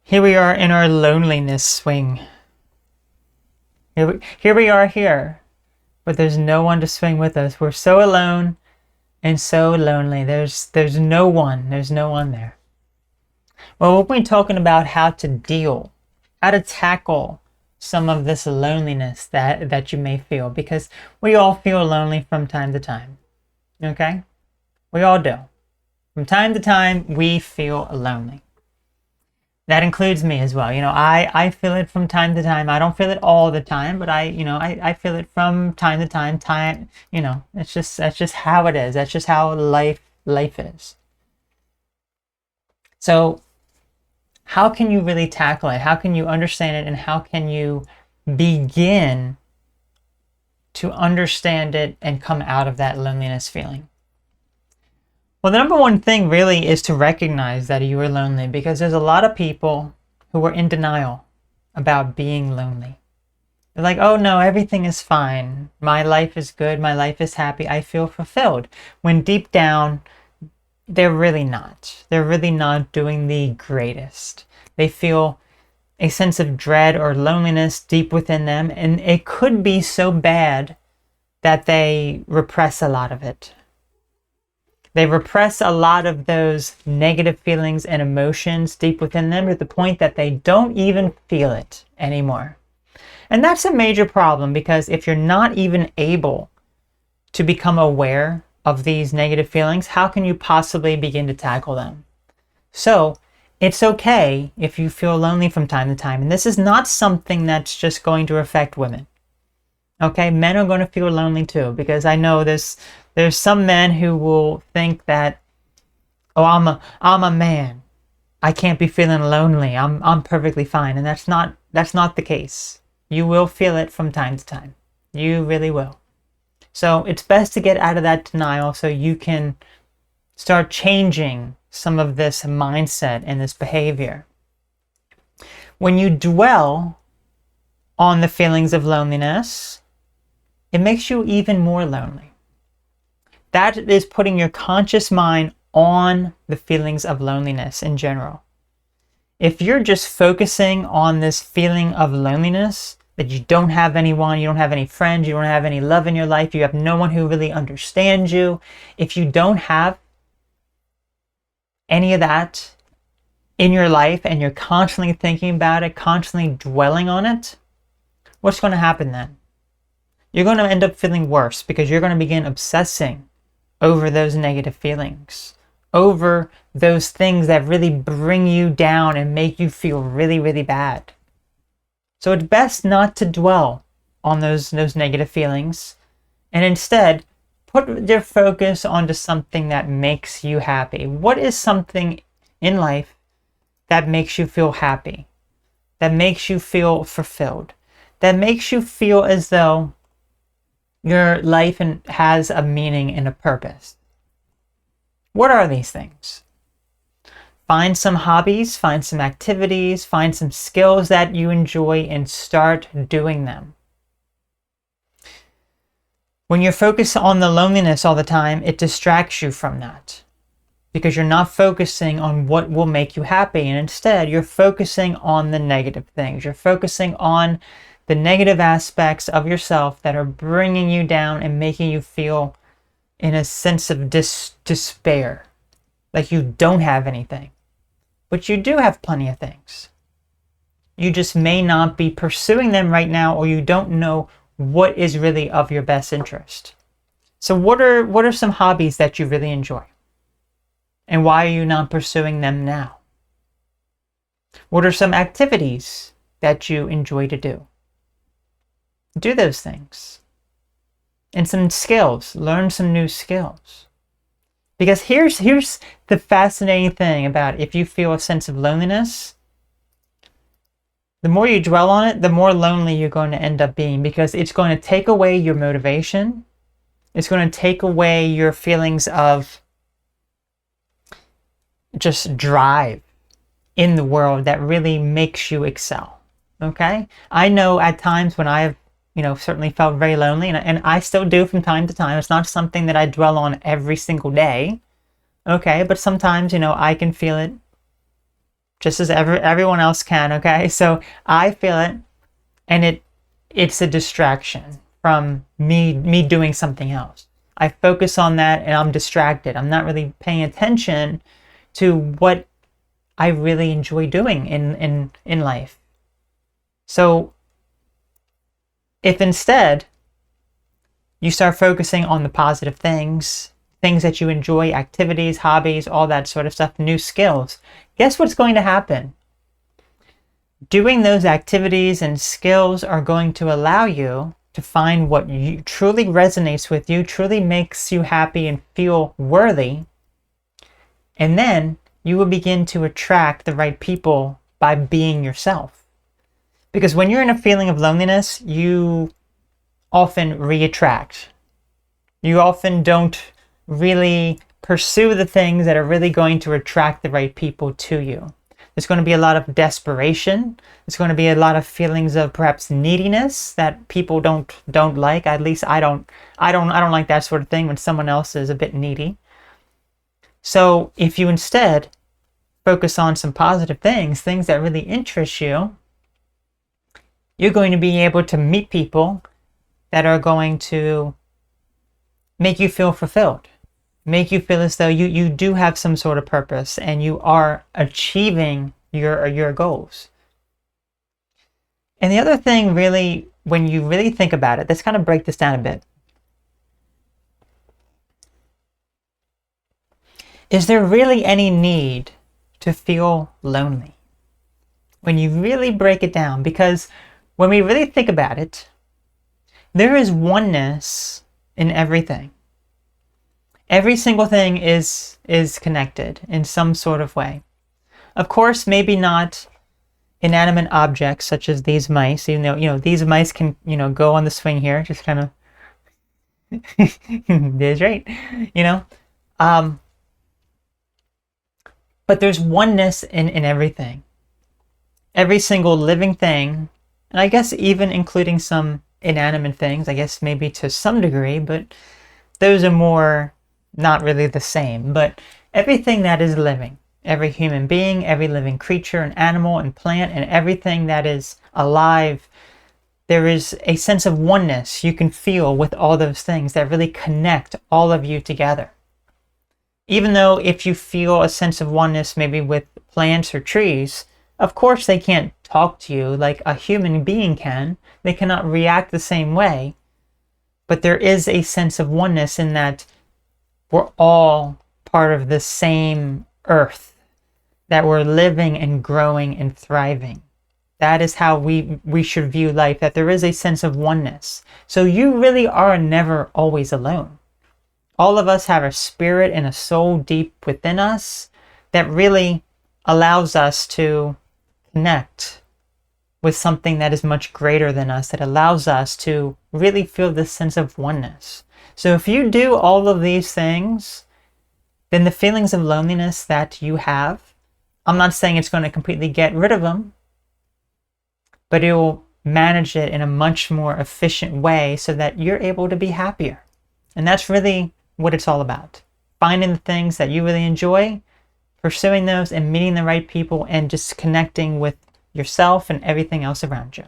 Here we are in our loneliness swing. Here we are here, but there's no one to swing with us. We're so alone and so lonely. There's no one. There's no one there. Well, we've been talking about how to tackle some of this loneliness that you may feel, because we all feel lonely from time to time. Okay? We all do. From time to time, we feel lonely. That includes me as well. I feel it from time to time. I don't feel it all the time, but I feel it from time to time. That's just how it is. That's just how life is. So how can you really tackle it? How can you understand it? And how can you begin to understand it and come out of that loneliness feeling? Well, the number one thing really is to recognize that you are lonely, because there's a lot of people who are in denial about being lonely. They're like, oh no, everything is fine. My life is good. My life is happy. I feel fulfilled. When deep down, they're really not. They're really not doing the greatest. They feel a sense of dread or loneliness deep within them, and it could be so bad that they repress a lot of it. They repress a lot of those negative feelings and emotions deep within them to the point that they don't even feel it anymore. And that's a major problem, because if you're not even able to become aware of these negative feelings, how can you possibly begin to tackle them? So it's okay if you feel lonely from time to time. And this is not something that's just going to affect women. Okay, men are going to feel lonely too, because I know there's some men who will think that, oh, I'm a man, I can't be feeling lonely. I'm perfectly fine, and that's not the case. You will feel it from time to time. You really will. So it's best to get out of that denial so you can start changing some of this mindset and this behavior. When you dwell on the feelings of loneliness, it makes you even more lonely. That is putting your conscious mind on the feelings of loneliness in general. If you're just focusing on this feeling of loneliness, that you don't have anyone, you don't have any friends, you don't have any love in your life, you have no one who really understands you, if you don't have any of that in your life and you're constantly thinking about it, constantly dwelling on it, what's going to happen then? You're going to end up feeling worse, because you're going to begin obsessing over those negative feelings, over those things that really bring you down and make you feel really, really bad. So it's best not to dwell on those negative feelings, and instead put your focus onto something that makes you happy. What is something in life that makes you feel happy, that makes you feel fulfilled, that makes you feel as though your life has a meaning and a purpose? What are these things? Find some hobbies, find some activities, find some skills that you enjoy, and start doing them. When you're focused on the loneliness all the time, it distracts you from that, because you're not focusing on what will make you happy, and instead you're focusing on the negative things. You're focusing on the negative aspects of yourself that are bringing you down and making you feel in a sense of despair, like you don't have anything. But you do have plenty of things. You just may not be pursuing them right now, or you don't know what is really of your best interest. So what are some hobbies that you really enjoy? And why are you not pursuing them now? What are some activities that you enjoy to do? Do those things. And some skills. Learn some new skills. Because here's the fascinating thing about it. If you feel a sense of loneliness, the more you dwell on it, the more lonely you're going to end up being, because it's going to take away your motivation. It's going to take away your feelings of just drive in the world that really makes you excel. Okay? I know at times when I've certainly felt very lonely, and I still do from time to time. It's not something that I dwell on every single day. Okay, but sometimes, I can feel it just as everyone else can, okay? So I feel it, and it's a distraction from me doing something else. I focus on that and I'm distracted. I'm not really paying attention to what I really enjoy doing in life. So if instead you start focusing on the positive things, things that you enjoy, activities, hobbies, all that sort of stuff, new skills, guess what's going to happen? Doing those activities and skills are going to allow you to find what truly resonates with you, truly makes you happy and feel worthy. And then you will begin to attract the right people by being yourself. Because when you're in a feeling of loneliness, you often re-attract. You often don't really pursue the things that are really going to attract the right people to you. There's going to be a lot of desperation. There's going to be a lot of feelings of perhaps neediness that people don't like. At least I don't like that sort of thing when someone else is a bit needy. So if you instead focus on some positive things that really interest you, you're going to be able to meet people that are going to make you feel fulfilled, make you feel as though you do have some sort of purpose and you are achieving your goals. And the other thing, really, when you really think about it, let's kind of break this down a bit. Is there really any need to feel lonely? When you really break it down, because when we really think about it, there is oneness in everything. Every single thing is connected in some sort of way. Of course, maybe not inanimate objects such as these mice, even though, these mice can, go on the swing here, just kind of, that's right, but there's oneness in everything. Every single living thing, and I guess even including some inanimate things, I guess maybe to some degree, but those are more not really the same. But everything that is living, every human being, every living creature, an animal and plant, and everything that is alive, there is a sense of oneness you can feel with all those things that really connect all of you together. Even though if you feel a sense of oneness maybe with plants or trees, of course they can't talk to you like a human being can. They cannot react the same way. But there is a sense of oneness in that we're all part of the same earth, that we're living and growing and thriving. That is how we should view life, that there is a sense of oneness. So you really are never always alone. All of us have a spirit and a soul deep within us that really allows us to connect with something that is much greater than us, that allows us to really feel this sense of oneness. So if you do all of these things, then the feelings of loneliness that you have, I'm not saying it's going to completely get rid of them, but it will manage it in a much more efficient way so that you're able to be happier. And that's really what it's all about. Finding the things that you really enjoy, pursuing those and meeting the right people and just connecting with yourself and everything else around you.